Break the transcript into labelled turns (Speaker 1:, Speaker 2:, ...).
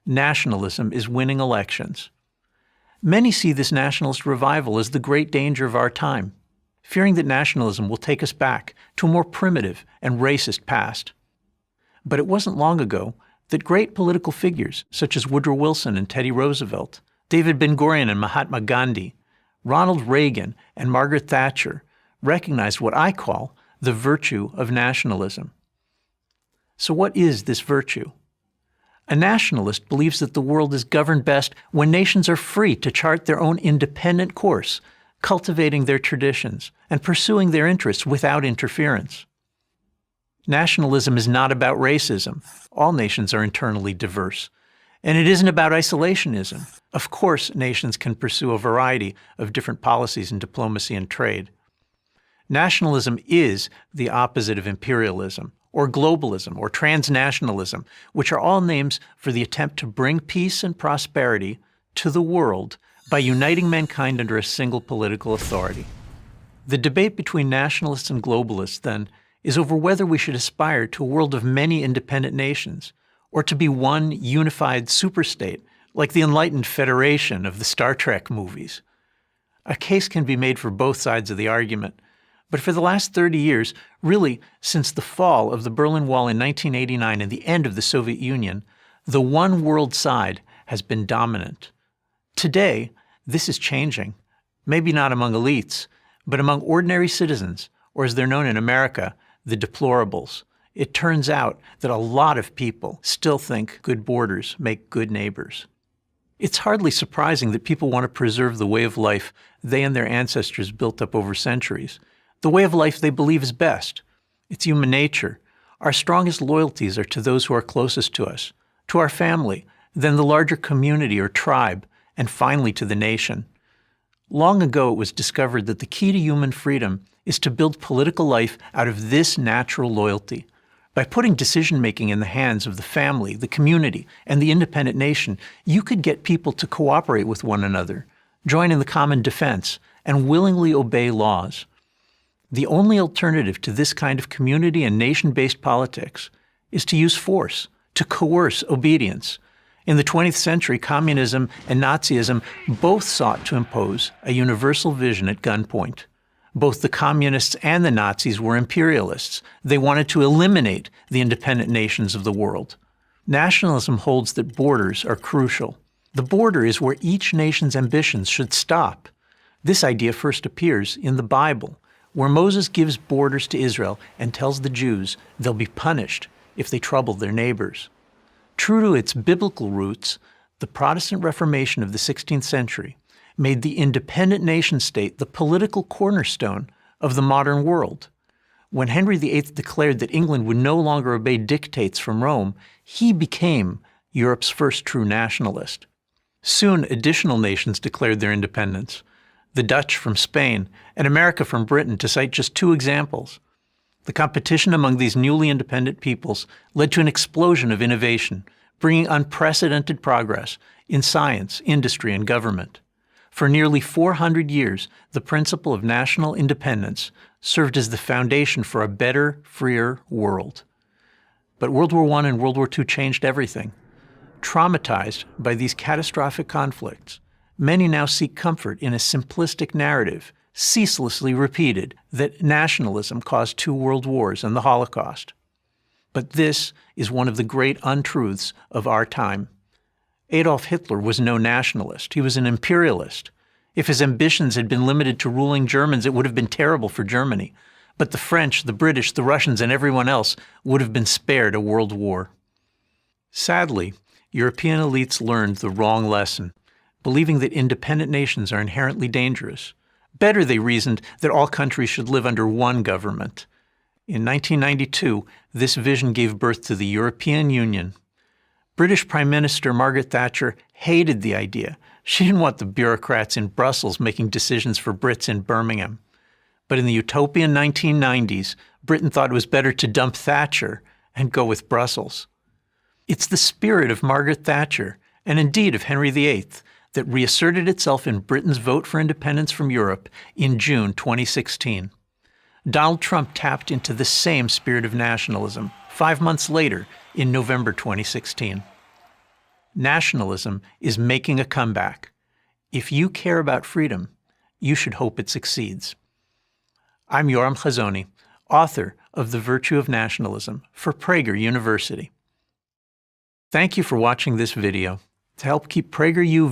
Speaker 1: nationalism is winning elections. Many see this nationalist revival as the great danger of our time, fearing that nationalism will take us back to a more primitive and racist past. But it wasn't long ago that great political figures such as Woodrow Wilson and Teddy Roosevelt, David Ben-Gurion and Mahatma Gandhi, Ronald Reagan and Margaret Thatcher recognized what I call the virtue of nationalism. So what is this virtue? A nationalist believes that the world is governed best when nations are free to chart their own independent course, cultivating their traditions and pursuing their interests without interference. Nationalism is not about racism. All nations are internally diverse. And it isn't about isolationism. Of course, nations can pursue a variety of different policies in diplomacy and trade. Nationalism is the opposite of imperialism, or globalism, or transnationalism, which are all names for the attempt to bring peace and prosperity to the world by uniting mankind under a single political authority. The debate between nationalists and globalists, then, is over whether we should aspire to a world of many independent nations, or to be one unified superstate like the enlightened federation of the Star Trek movies. A case can be made for both sides of the argument, but for the last 30 years, really since the fall of the Berlin Wall in 1989 and the end of the Soviet Union, the one world side has been dominant. Today, this is changing, maybe not among elites, but among ordinary citizens, or as they're known in America, the deplorables. It turns out that a lot of people still think good borders make good neighbors. It's hardly surprising that people want to preserve the way of life they and their ancestors built up over centuries, the way of life they believe is best. It's human nature. Our strongest loyalties are to those who are closest to us, to our family, then the larger community or tribe, and finally to the nation. Long ago it was discovered that the key to human freedom is to build political life out of this natural loyalty. By putting decision-making in the hands of the family, the community, and the independent nation, you could get people to cooperate with one another, join in the common defense, and willingly obey laws. The only alternative to this kind of community and nation-based politics is to use force, to coerce obedience. In the 20th century, communism and Nazism both sought to impose a universal vision at gunpoint. Both the communists and the Nazis were imperialists. They wanted to eliminate the independent nations of the world. Nationalism holds that borders are crucial. The border is where each nation's ambitions should stop. This idea first appears in the Bible, where Moses gives borders to Israel and tells the Jews they'll be punished if they trouble their neighbors. True to its biblical roots, the Protestant Reformation of the 16th century made the independent nation-state the political cornerstone of the modern world. When Henry VIII declared that England would no longer obey dictates from Rome, he became Europe's first true nationalist. Soon, additional nations declared their independence, the Dutch from Spain and America from Britain, to cite just two examples. The competition among these newly independent peoples led to an explosion of innovation, bringing unprecedented progress in science, industry, and government. For nearly 400 years, the principle of national independence served as the foundation for a better, freer world. But World War I and World War II changed everything. Traumatized by these catastrophic conflicts, many now seek comfort in a simplistic narrative, ceaselessly repeated, that nationalism caused 2 world wars and the Holocaust. But this is one of the great untruths of our time. Adolf Hitler was no nationalist. He was an imperialist. If his ambitions had been limited to ruling Germans, it would have been terrible for Germany. But the French, the British, the Russians, and everyone else would have been spared a world war. Sadly, European elites learned the wrong lesson, believing that independent nations are inherently dangerous. Better, they reasoned, that all countries should live under one government. In 1992, this vision gave birth to the European Union. British Prime Minister Margaret Thatcher hated the idea. She didn't want the bureaucrats in Brussels making decisions for Brits in Birmingham. But in the utopian 1990s, Britain thought it was better to dump Thatcher and go with Brussels. It's the spirit of Margaret Thatcher, and indeed of Henry VIII, that reasserted itself in Britain's vote for independence from Europe in June 2016. Donald Trump tapped into the same spirit of nationalism 5 months later in November 2016. Nationalism is making a comeback. If you care about freedom, you should hope it succeeds. I'm Yoram Hazony, author of The Virtue of Nationalism for Prager University. Thank you for watching this video. To help keep PragerU